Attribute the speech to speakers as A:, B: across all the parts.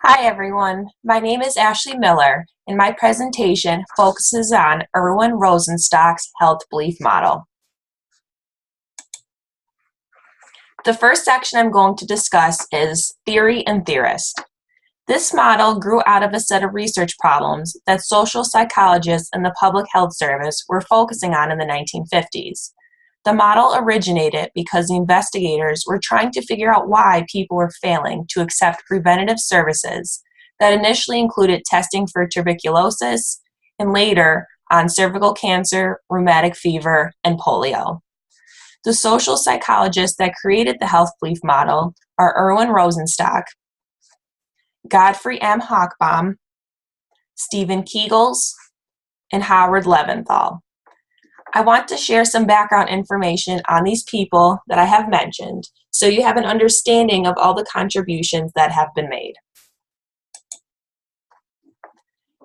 A: Hi everyone, my name is Ashley Miller and my presentation focuses on Erwin Rosenstock's health belief model. The first section I'm going to discuss is theory and theorist. This model grew out of a set of research problems that social psychologists and the Public Health Service were focusing on in the 1950s. The model originated because the investigators were trying to figure out why people were failing to accept preventative services that initially included testing for tuberculosis and later on cervical cancer, rheumatic fever, and polio. The social psychologists that created the health belief model are Erwin Rosenstock, Godfrey M. Hochbaum, Stephen Kegels, and Howard Leventhal. I want to share some background information on these people that I have mentioned so you have an understanding of all the contributions that have been made.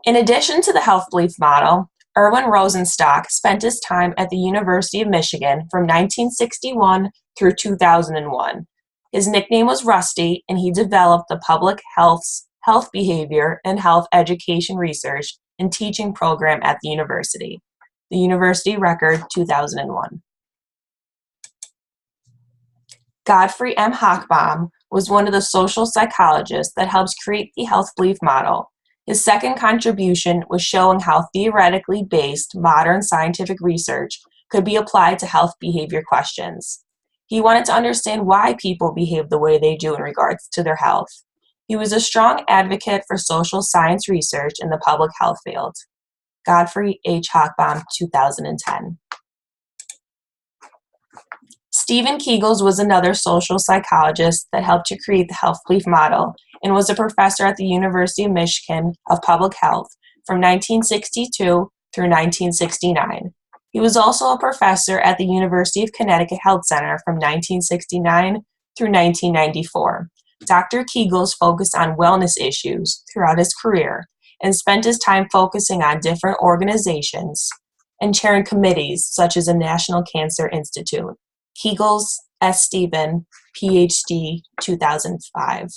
A: In addition to the health belief model, Erwin Rosenstock spent his time at the University of Michigan from 1961 through 2001. His nickname was Rusty, and he developed the public health behavior and health education research and teaching program at the university. The University Record, 2001. Godfrey M. Hochbaum was one of the social psychologists that helps create the health belief model. His second contribution was showing how theoretically based modern scientific research could be applied to health behavior questions. He wanted to understand why people behave the way they do in regards to their health. He was a strong advocate for social science research in the public health field. Godfrey H. Hochbaum, 2010. Stephen Kegels was another social psychologist that helped to create the health belief model and was a professor at the University of Michigan of Public Health from 1962 through 1969. He was also a professor at the University of Connecticut Health Center from 1969 through 1994. Dr. Kegels focused on wellness issues throughout his career and spent his time focusing on different organizations and chairing committees such as the National Cancer Institute. Kegels, S. Stephen, PhD, 2005.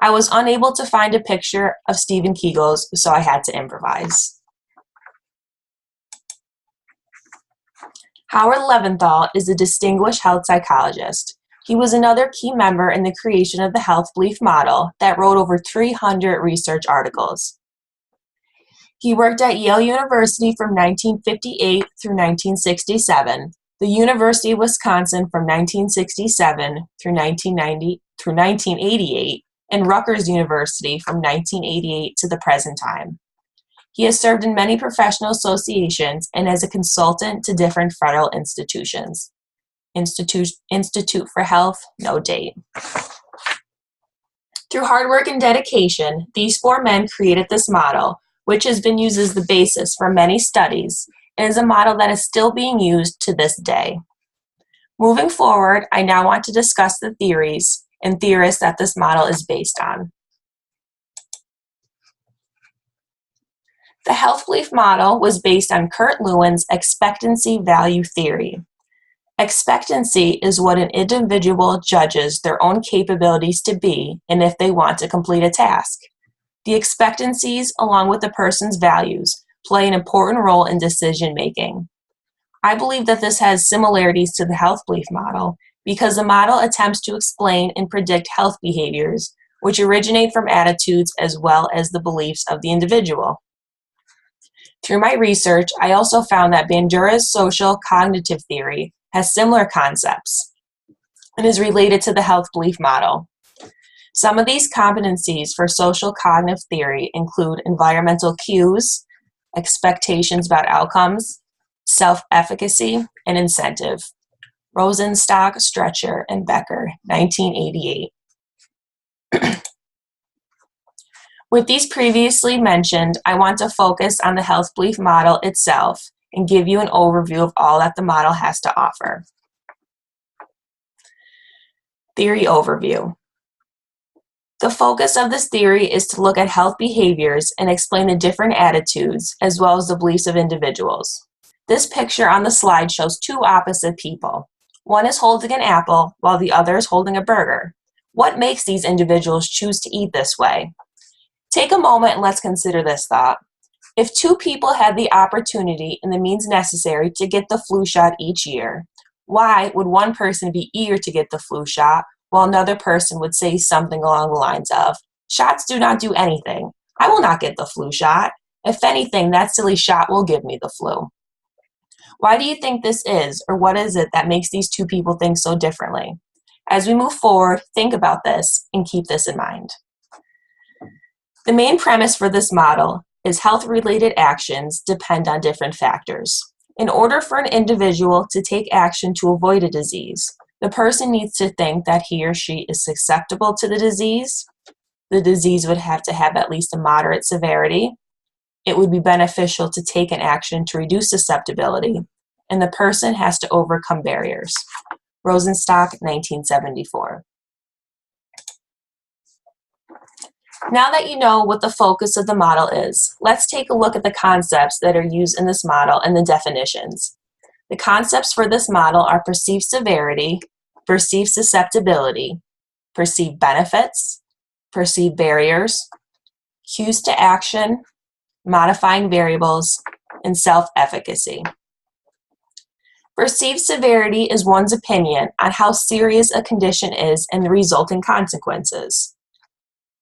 A: I was unable to find a picture of Stephen Kegels, so I had to improvise. Howard Leventhal is a distinguished health psychologist. He was another key member in the creation of the health belief model that wrote over 300 research articles. He worked at Yale University from 1958 through 1967, the University of Wisconsin from 1967 through 1988, and Rutgers University from 1988 to the present time. He has served in many professional associations and as a consultant to different federal institutions. Institute for Health, no date. Through hard work and dedication, these four men created this model, which has been used as the basis for many studies and is a model that is still being used to this day. Moving forward, I now want to discuss the theories and theorists that this model is based on. The health belief model was based on Kurt Lewin's expectancy value theory. Expectancy is what an individual judges their own capabilities to be and if they want to complete a task. The expectancies, along with the person's values, play an important role in decision making. I believe that this has similarities to the health belief model because the model attempts to explain and predict health behaviors which originate from attitudes as well as the beliefs of the individual. Through my research, I also found that Bandura's social cognitive theory has similar concepts and is related to the health belief model. Some of these competencies for social cognitive theory include environmental cues, expectations about outcomes, self-efficacy, and incentive. Rosenstock, Stretcher, and Becker, 1988. With these previously mentioned, I want to focus on the health belief model itself and give you an overview of all that the model has to offer. Theory overview. The focus of this theory is to look at health behaviors and explain the different attitudes as well as the beliefs of individuals. This picture on the slide shows two opposite people. One is holding an apple while the other is holding a burger. What makes these individuals choose to eat this way? Take a moment and let's consider this thought. If two people had the opportunity and the means necessary to get the flu shot each year, why would one person be eager to get the flu shot while another person would say something along the lines of, "Shots do not do anything. I will not get the flu shot. If anything, that silly shot will give me the flu." Why do you think this is, or what is it that makes these two people think so differently? As we move forward, think about this and keep this in mind. The main premise for this model is health-related actions depend on different factors. In order for an individual to take action to avoid a disease, the person needs to think that he or she is susceptible to the disease would have to have at least a moderate severity, it would be beneficial to take an action to reduce susceptibility, and the person has to overcome barriers. Rosenstock, 1974. Now that you know what the focus of the model is, let's take a look at the concepts that are used in this model and the definitions. The concepts for this model are perceived severity, perceived susceptibility, perceived benefits, perceived barriers, cues to action, modifying variables, and self-efficacy. Perceived severity is one's opinion on how serious a condition is and the resulting consequences.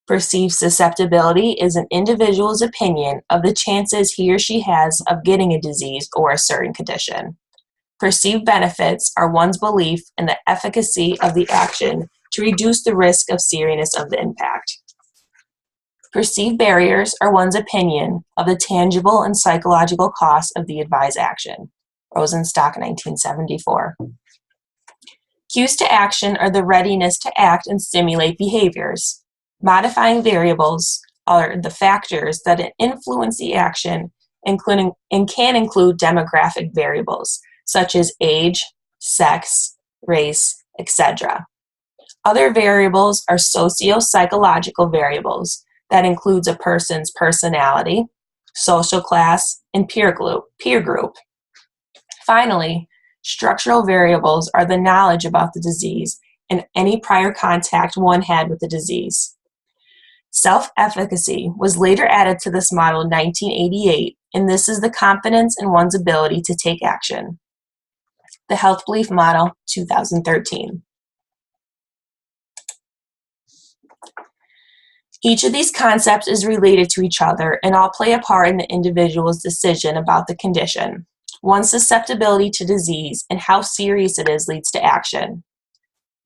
A: Perceived susceptibility is an individual's opinion of the chances he or she has of getting a disease or a certain condition. Perceived benefits are one's belief in the efficacy of the action to reduce the risk of seriousness of the impact. Perceived barriers are one's opinion of the tangible and psychological costs of the advised action. Rosenstock, 1974. Cues to action are the readiness to act and stimulate behaviors. Modifying variables are the factors that influence the action, including and can include demographic variables, such as age, sex, race, etc. Other variables are socio-psychological variables that includes a person's personality, social class, and peer group. Finally, structural variables are the knowledge about the disease and any prior contact one had with the disease. Self-efficacy was later added to this model in 1988, and this is the confidence in one's ability to take action. The Health Belief Model, 2013. Each of these concepts is related to each other and all play a part in the individual's decision about the condition. One's susceptibility to disease and how serious it is leads to action.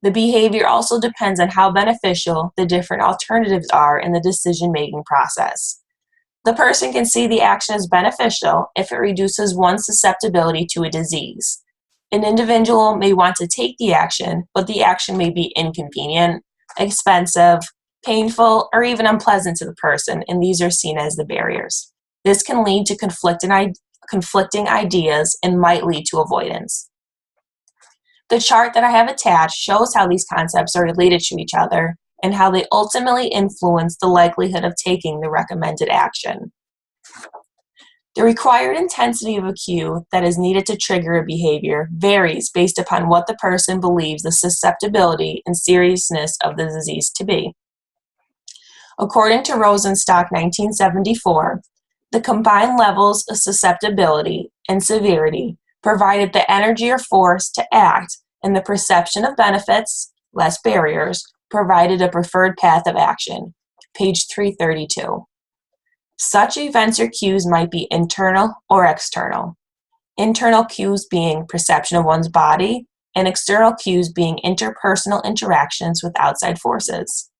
A: The behavior also depends on how beneficial the different alternatives are in the decision-making process. The person can see the action as beneficial if it reduces one's susceptibility to a disease. An individual may want to take the action, but the action may be inconvenient, expensive, painful, or even unpleasant to the person, and these are seen as the barriers. This can lead to conflicting ideas and might lead to avoidance. The chart that I have attached shows how these concepts are related to each other and how they ultimately influence the likelihood of taking the recommended action. The required intensity of a cue that is needed to trigger a behavior varies based upon what the person believes the susceptibility and seriousness of the disease to be. According to Rosenstock, 1974, the combined levels of susceptibility and severity provided the energy or force to act, and the perception of benefits, less barriers, provided a preferred path of action. Page 332. Such events or cues might be internal or external. Internal cues being perception of one's body, and external cues being interpersonal interactions with outside forces.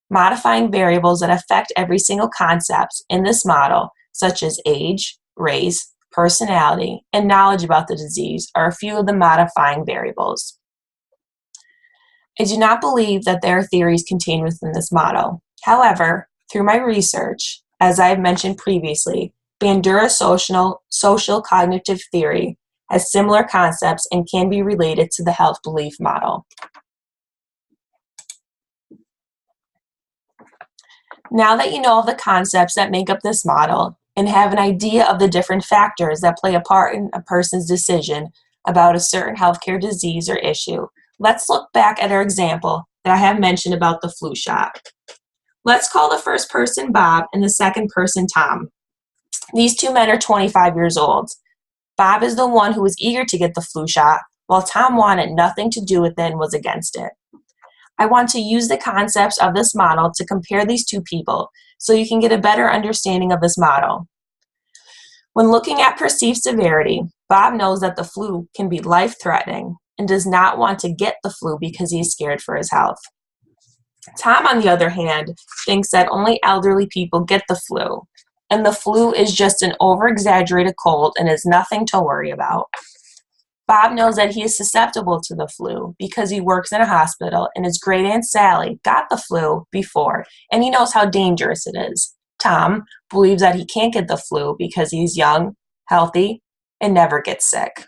A: Modifying variables that affect every single concept in this model, such as age, race, personality, and knowledge about the disease, are a few of the modifying variables. I do not believe that there are theories contained within this model. However, through my research, as I have mentioned previously, Bandura's social cognitive theory has similar concepts and can be related to the health belief model. Now that you know of the concepts that make up this model and have an idea of the different factors that play a part in a person's decision about a certain healthcare disease or issue, let's look back at our example that I have mentioned about the flu shot. Let's call the first person Bob and the second person Tom. These two men are 25 years old. Bob is the one who was eager to get the flu shot, while Tom wanted nothing to do with it and was against it. I want to use the concepts of this model to compare these two people so you can get a better understanding of this model. When looking at perceived severity, Bob knows that the flu can be life-threatening and does not want to get the flu because he is scared for his health. Tom, on the other hand, thinks that only elderly people get the flu, and the flu is just an over-exaggerated cold and is nothing to worry about. Bob knows that he is susceptible to the flu because he works in a hospital and his great aunt Sally got the flu before, and he knows how dangerous it is. Tom believes that he can't get the flu because he's young, healthy, and never gets sick.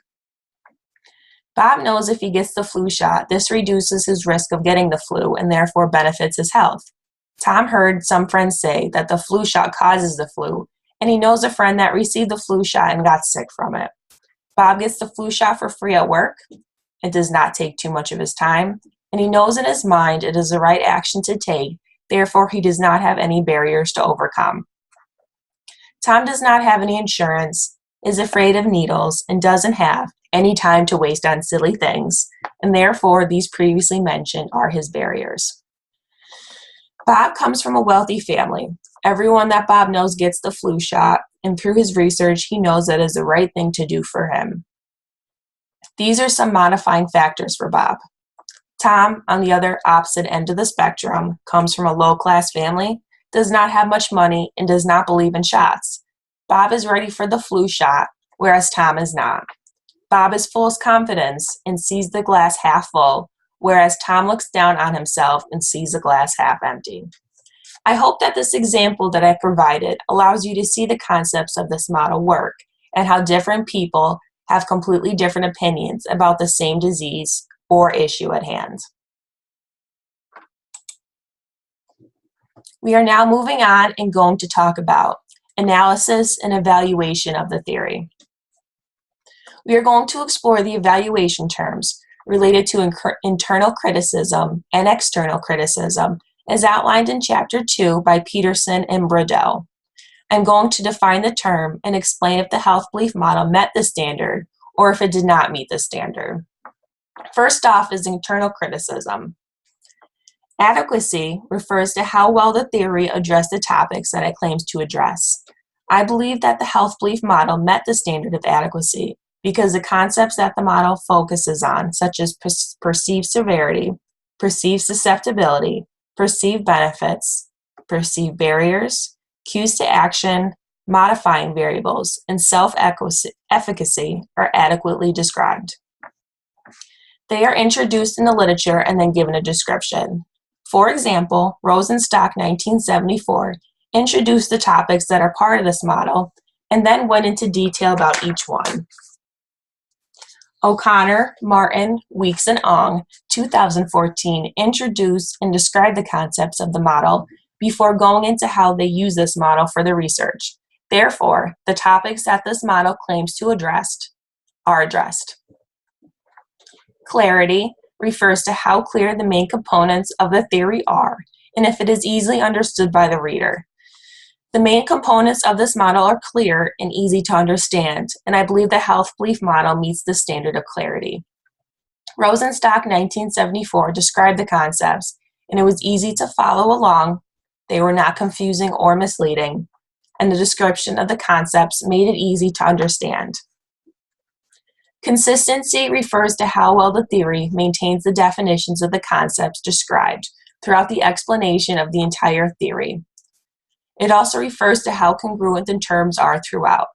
A: Bob knows if he gets the flu shot, this reduces his risk of getting the flu and therefore benefits his health. Tom heard some friends say that the flu shot causes the flu, and he knows a friend that received the flu shot and got sick from it. Bob gets the flu shot for free at work. It does not take too much of his time, and he knows in his mind it is the right action to take, therefore he does not have any barriers to overcome. Tom does not have any insurance, is afraid of needles, and doesn't have any time to waste on silly things, and therefore these previously mentioned are his barriers. Bob comes from a wealthy family. Everyone that Bob knows gets the flu shot, and through his research, he knows that is the right thing to do for him. These are some modifying factors for Bob. Tom, on the other opposite end of the spectrum, comes from a low-class family, does not have much money, and does not believe in shots. Bob is ready for the flu shot, whereas Tom is not. Bob is full of confidence and sees the glass half full, whereas Tom looks down on himself and sees the glass half empty. I hope that this example that I provided allows you to see the concepts of this model work and how different people have completely different opinions about the same disease or issue at hand. We are now moving on and going to talk about analysis and evaluation of the theory. We are going to explore the evaluation terms related to internal criticism and external criticism as outlined in Chapter 2 by Peterson and Brodell. I'm going to define the term and explain if the health belief model met the standard or if it did not meet the standard. First off is internal criticism. Adequacy refers to how well the theory addressed the topics that it claims to address. I believe that the health belief model met the standard of adequacy because the concepts that the model focuses on, such as perceived severity, perceived susceptibility, perceived benefits, perceived barriers, cues to action, modifying variables, and self-efficacy are adequately described. They are introduced in the literature and then given a description. For example, Rosenstock 1974 introduced the topics that are part of this model and then went into detail about each one. O'Connor, Martin, Weeks, and Ong, 2014, introduced and described the concepts of the model before going into how they use this model for their research. Therefore, the topics that this model claims to address are addressed. Clarity refers to how clear the main components of the theory are and if it is easily understood by the reader. The main components of this model are clear and easy to understand, and I believe the health belief model meets the standard of clarity. Rosenstock 1974 described the concepts, and it was easy to follow along. They were not confusing or misleading, and the description of the concepts made it easy to understand. Consistency refers to how well the theory maintains the definitions of the concepts described throughout the explanation of the entire theory. It also refers to how congruent the terms are throughout.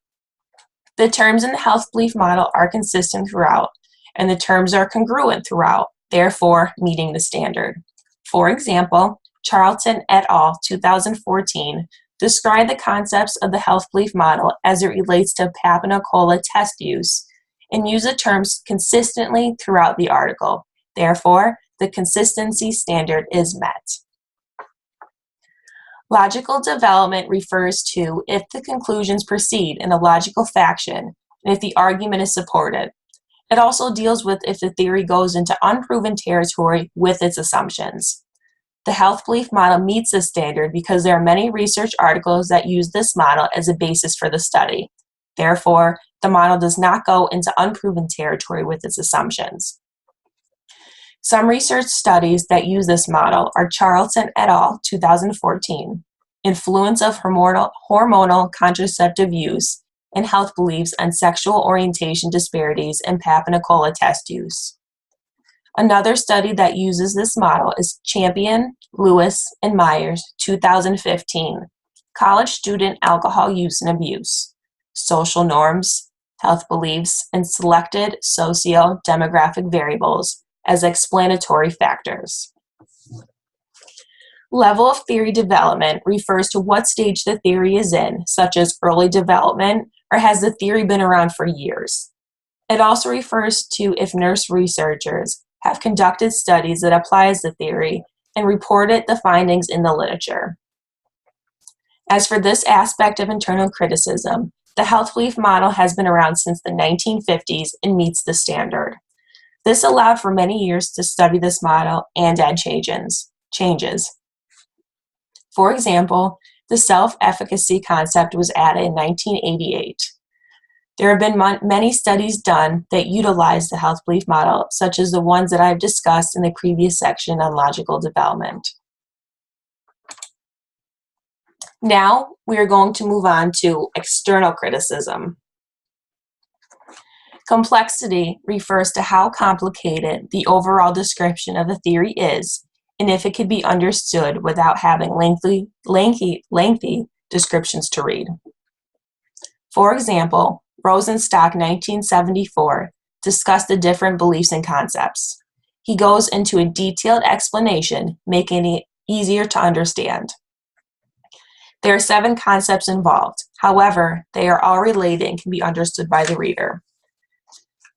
A: The terms in the health belief model are consistent throughout, and the terms are congruent throughout, therefore meeting the standard. For example, Charlton et al. 2014 described the concepts of the health belief model as it relates to Papinicola test use and use the terms consistently throughout the article. Therefore, the consistency standard is met. Logical development refers to if the conclusions proceed in a logical fashion and if the argument is supported. It also deals with if the theory goes into unproven territory with its assumptions. The health belief model meets this standard because there are many research articles that use this model as a basis for the study. Therefore, the model does not go into unproven territory with its assumptions. Some research studies that use this model are Charlton et al. 2014, Influence of Hormonal Contraceptive Use and Health Beliefs on Sexual Orientation Disparities in Papa-Nicola Test Use. Another study that uses this model is Champion, Lewis, and Myers, 2015, College Student Alcohol Use and Abuse, Social Norms, Health Beliefs, and Selected Socio-Demographic Variables as Explanatory Factors. Level of theory development refers to what stage the theory is in, such as early development, or has the theory been around for years. It also refers to if nurse researchers have conducted studies that applies the theory and reported the findings in the literature. As for this aspect of internal criticism, the health belief model has been around since the 1950s and meets the standard. This allowed for many years to study this model and add changes. For example, the self-efficacy concept was added in 1988. There have been many studies done that utilize the health belief model, such as the ones that I've discussed in the previous section on logical development. Now, we are going to move on to external criticism. Complexity refers to how complicated the overall description of the theory is, and if it could be understood without having lengthy descriptions to read. For example, Rosenstock, 1974, discussed the different beliefs and concepts. He goes into a detailed explanation, making it easier to understand. There are 7 concepts involved. However, they are all related and can be understood by the reader.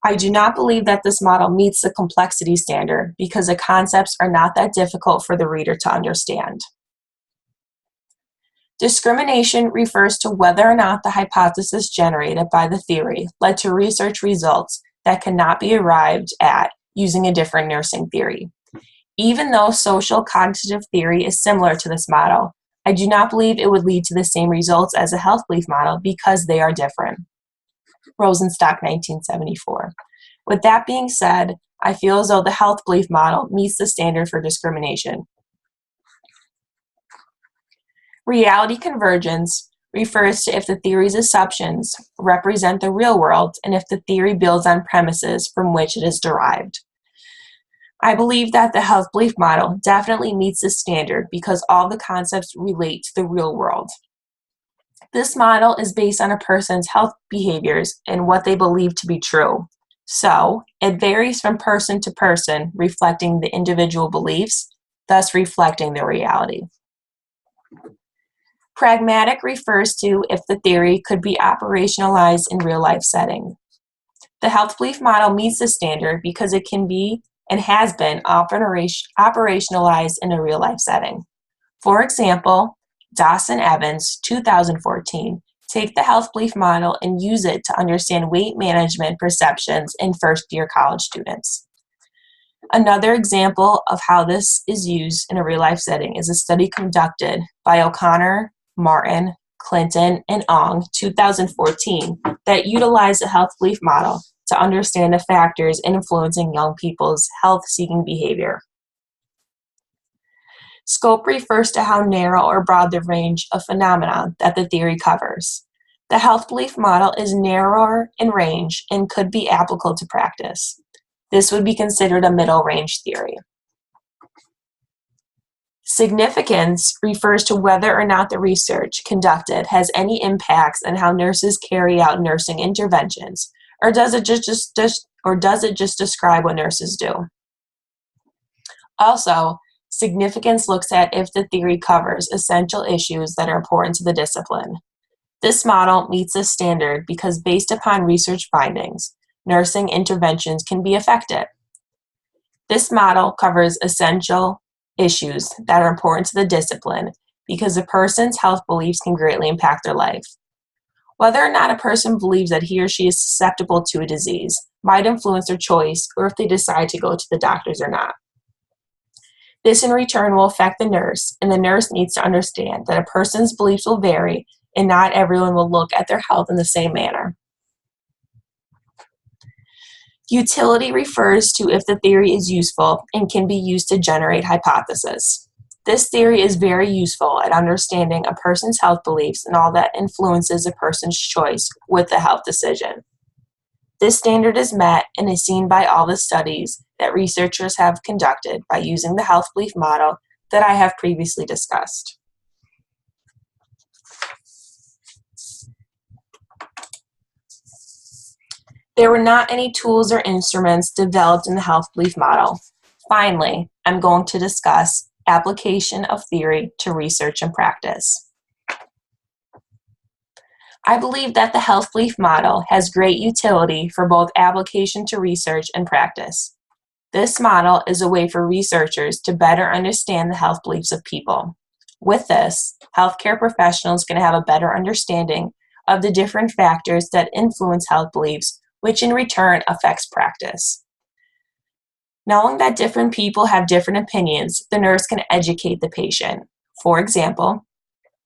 A: I do not believe that this model meets the complexity standard because the concepts are not that difficult for the reader to understand. Discrimination refers to whether or not the hypothesis generated by the theory led to research results that cannot be arrived at using a different nursing theory. Even though social cognitive theory is similar to this model, I do not believe it would lead to the same results as a health belief model because they are different. Rosenstock, 1974. With that being said, I feel as though the health belief model meets the standard for discrimination. Reality convergence refers to if the theory's assumptions represent the real world and if the theory builds on premises from which it is derived. I believe that the health belief model definitely meets this standard because all the concepts relate to the real world. This model is based on a person's health behaviors and what they believe to be true. So, it varies from person to person, reflecting the individual beliefs, thus reflecting the reality. Pragmatic refers to if the theory could be operationalized in real-life setting. The health belief model meets the standard because it can be and has been operationalized in a real-life setting. For example, Dawson Evans, 2014, take the health belief model and use it to understand weight management perceptions in first-year college students. Another example of how this is used in a real-life setting is a study conducted by O'Connor, Martin, Clinton, and Ong, 2014, that utilized the health belief model to understand the factors influencing young people's health-seeking behavior. Scope refers to how narrow or broad the range of phenomena that the theory covers. The health belief model is narrower in range and could be applicable to practice. This would be considered a middle range theory. Significance refers to whether or not the research conducted has any impacts on how nurses carry out nursing interventions, or does it just describe what nurses do? Also, significance looks at if the theory covers essential issues that are important to the discipline. This model meets this standard because based upon research findings, nursing interventions can be effective. This model covers essential issues that are important to the discipline because a person's health beliefs can greatly impact their life. Whether or not a person believes that he or she is susceptible to a disease, might influence their choice or if they decide to go to the doctors or not. This in return will affect the nurse, and the nurse needs to understand that a person's beliefs will vary and not everyone will look at their health in the same manner. Utility refers to if the theory is useful and can be used to generate hypotheses. This theory is very useful at understanding a person's health beliefs and all that influences a person's choice with the health decision. This standard is met and is seen by all the studies that researchers have conducted by using the health belief model that I have previously discussed. There were not any tools or instruments developed in the health belief model. Finally, I'm going to discuss application of theory to research and practice. I believe that the health belief model has great utility for both application to research and practice. This model is a way for researchers to better understand the health beliefs of people. With this, healthcare professionals can have a better understanding of the different factors that influence health beliefs, which in return affects practice. Knowing that different people have different opinions, the nurse can educate the patient. For example,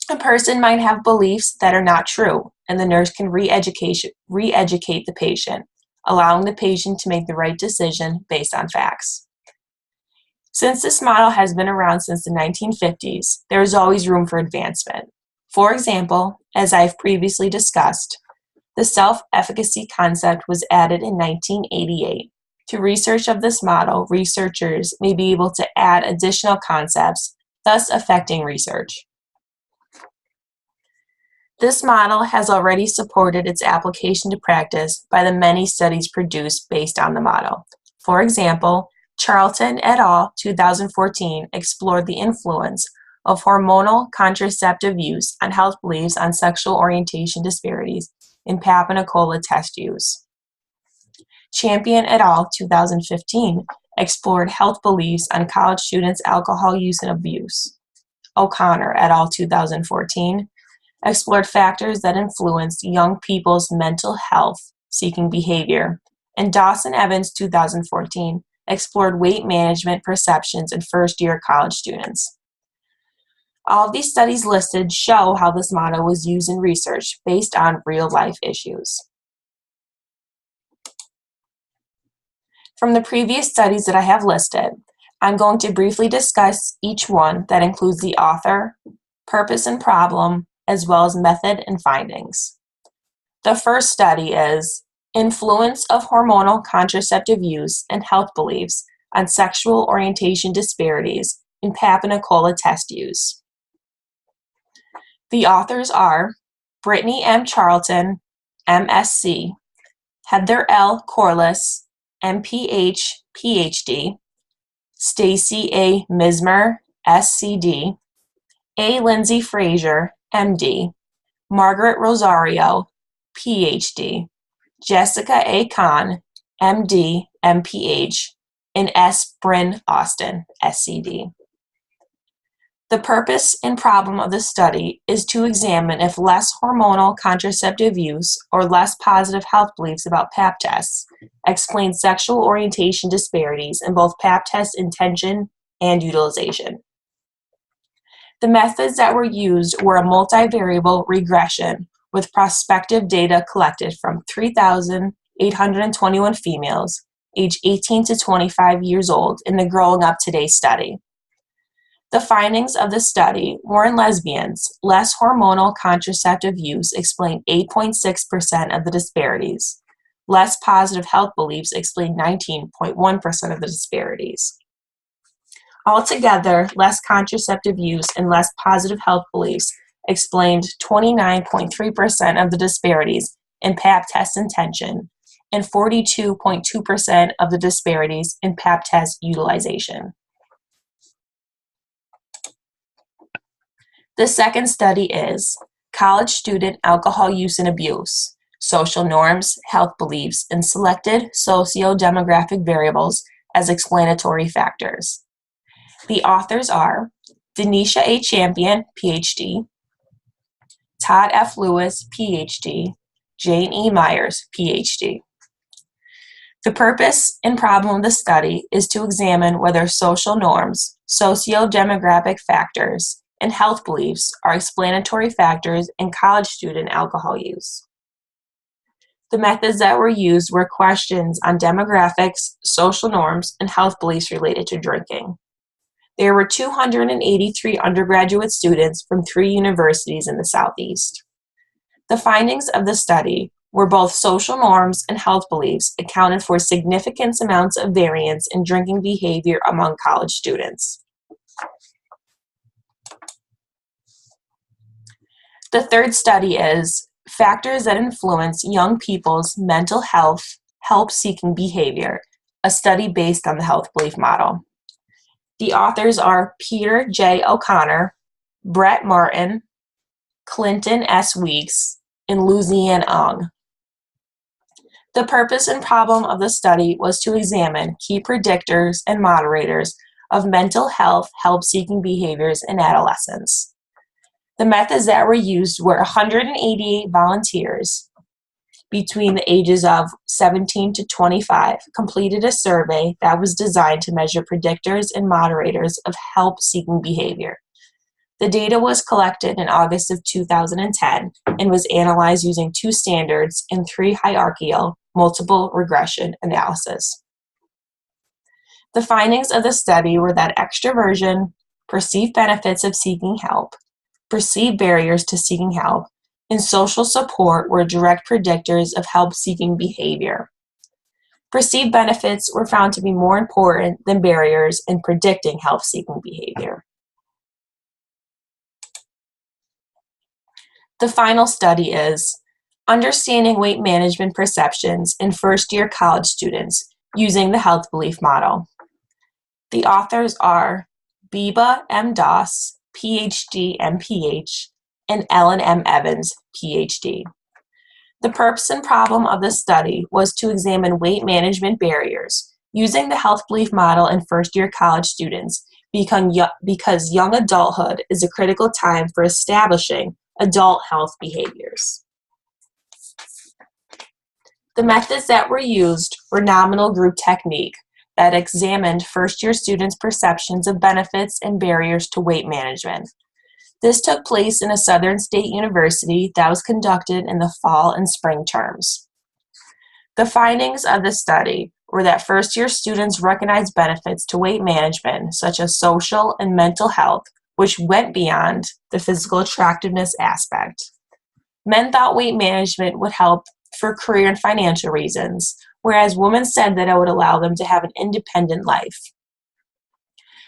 A: a person might have beliefs that are not true, and the nurse can re-educate the patient, allowing the patient to make the right decision based on facts. Since this model has been around since the 1950s, there is always room for advancement. For example, as I've previously discussed, the self-efficacy concept was added in 1988. To research of this model, researchers may be able to add additional concepts, thus affecting research. This model has already supported its application to practice by the many studies produced based on the model. For example, Charlton et al. 2014 explored the influence of hormonal contraceptive use on health beliefs on sexual orientation disparities in Pap and Nicola test use. Champion et al. 2015 explored health beliefs on college students' alcohol use and abuse. O'Connor et al. 2014 explored factors that influenced young people's mental health seeking behavior, and Dawson Evans 2014 explored weight management perceptions in first-year college students. All of these studies listed show how this model was used in research based on real-life issues. From the previous studies that I have listed, I'm going to briefly discuss each one that includes the author, purpose and problem, as well as method and findings. The first study is Influence of Hormonal Contraceptive Use and Health Beliefs on Sexual Orientation Disparities in Pap and Nicola test use. The authors are Brittany M. Charlton, MSc, Heather L. Corliss, MPH, PhD, Stacy A. Mismer, SCD, A. Lindsay Frazier, MD, Margaret Rosario, PhD, Jessica A. Kahn, MD, MPH, and S. Bryn Austin, SCD. The purpose and problem of the study is to examine if less hormonal contraceptive use or less positive health beliefs about Pap tests explain sexual orientation disparities in both Pap test intention and utilization. The methods that were used were a multivariable regression with prospective data collected from 3,821 females aged 18 to 25 years old in the Growing Up Today study. The findings of the study were in lesbians, less hormonal contraceptive use explained 8.6% of the disparities. Less positive health beliefs explained 19.1% of the disparities. Altogether, less contraceptive use and less positive health beliefs explained 29.3% of the disparities in Pap test intention and 42.2% of the disparities in Pap test utilization. The second study is College Student Alcohol Use and Abuse, Social Norms, Health Beliefs, and Selected Socio-Demographic Variables as Explanatory Factors. The authors are Denisha A. Champion, PhD, Todd F. Lewis, PhD, Jane E. Myers, PhD. The purpose and problem of the study is to examine whether social norms, socio-demographic factors, and health beliefs are explanatory factors in college student alcohol use. The methods that were used were questions on demographics, social norms, and health beliefs related to drinking. There were 283 undergraduate students from 3 universities in the Southeast. The findings of the study were both social norms and health beliefs accounted for significant amounts of variance in drinking behavior among college students. The third study is Factors that Influence Young People's Mental Health Help-Seeking Behavior, a study based on the health belief model. The authors are Peter J. O'Connor, Brett Martin, Clinton S. Weeks, and Luzian Ong. The purpose and problem of the study was to examine key predictors and moderators of mental health help-seeking behaviors in adolescents. The methods that were used were 188 volunteers between the ages of 17 to 25 completed a survey that was designed to measure predictors and moderators of help-seeking behavior. The data was collected in August of 2010 and was analyzed using 2 standards and 3 hierarchical multiple regression analysis. The findings of the study were that extroversion, perceived benefits of seeking help, perceived barriers to seeking help, and social support were direct predictors of help-seeking behavior. Perceived benefits were found to be more important than barriers in predicting help-seeking behavior. The final study is Understanding Weight Management Perceptions in First-Year College Students Using the Health Belief Model. The authors are Biba M. Doss, PhD, MPH, and Ellen M. Evans, PhD. The purpose and problem of the study was to examine weight management barriers using the health belief model in first-year college students because young adulthood is a critical time for establishing adult health behaviors. The methods that were used were nominal group technique that examined first-year students' perceptions of benefits and barriers to weight management. This took place in a Southern State University that was conducted in the fall and spring terms. The findings of the study were that first-year students recognized benefits to weight management, such as social and mental health, which went beyond the physical attractiveness aspect. Men thought weight management would help for career and financial reasons, whereas women said that it would allow them to have an independent life.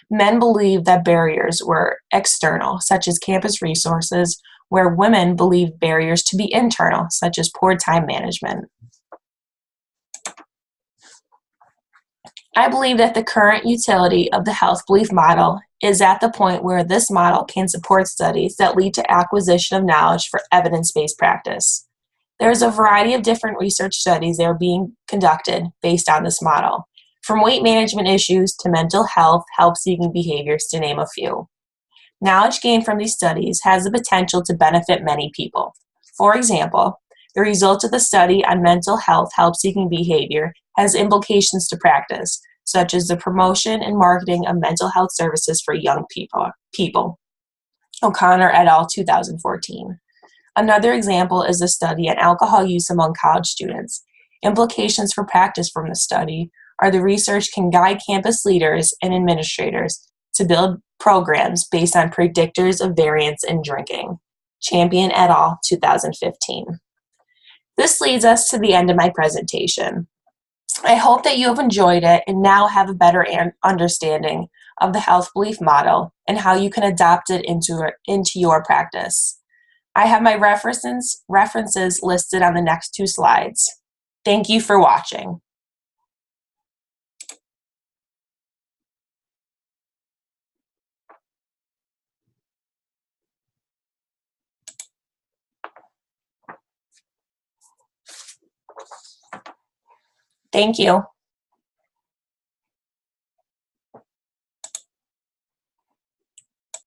A: Men believed that barriers were external, such as campus resources, where women believed barriers to be internal, such as poor time management. I believe that the current utility of the health belief model is at the point where this model can support studies that lead to acquisition of knowledge for evidence-based practice. There is a variety of different research studies that are being conducted based on this model, from weight management issues to mental health, help-seeking behaviors, to name a few. Knowledge gained from these studies has the potential to benefit many people. For example, the results of the study on mental health, help-seeking behavior has implications to practice, such as the promotion and marketing of mental health services for young people. O'Connor et al., 2014. Another example is the study on alcohol use among college students. Implications for practice from the study are the research can guide campus leaders and administrators to build programs based on predictors of variance in drinking. Champion et al., 2015. This leads us to the end of my presentation. I hope that you have enjoyed it and now have a better understanding of the health belief model and how you can adopt it into your practice. I have my references listed on the next 2 slides. Thank you for watching. Thank you.